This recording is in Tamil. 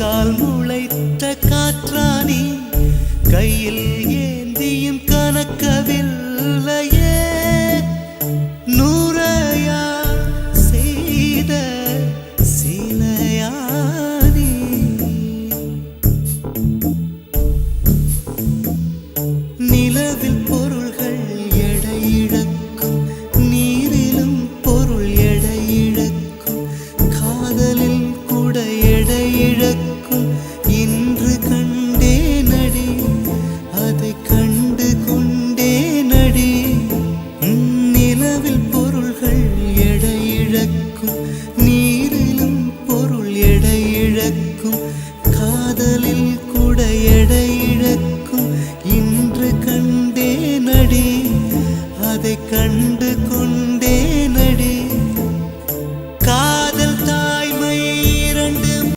கால் முளைத்த காற்றானி கையில் ஏந்தியும் கனக்கவில்லையே நூறையா செய்த சிலையானி நிலவில் பொருள்கள் எடையிழக்கும் நீரிலும் பொருள் எடையிழக்கும் காதலில் கூட எடையிழக்கும் இன்று கண்டே நடி அதை கண்டு கொண்டே நடி நிலவில் பொருள்கள் எடையிழக்கும் நீரிலும் பொருள் எடையிழக்கும் காதலில்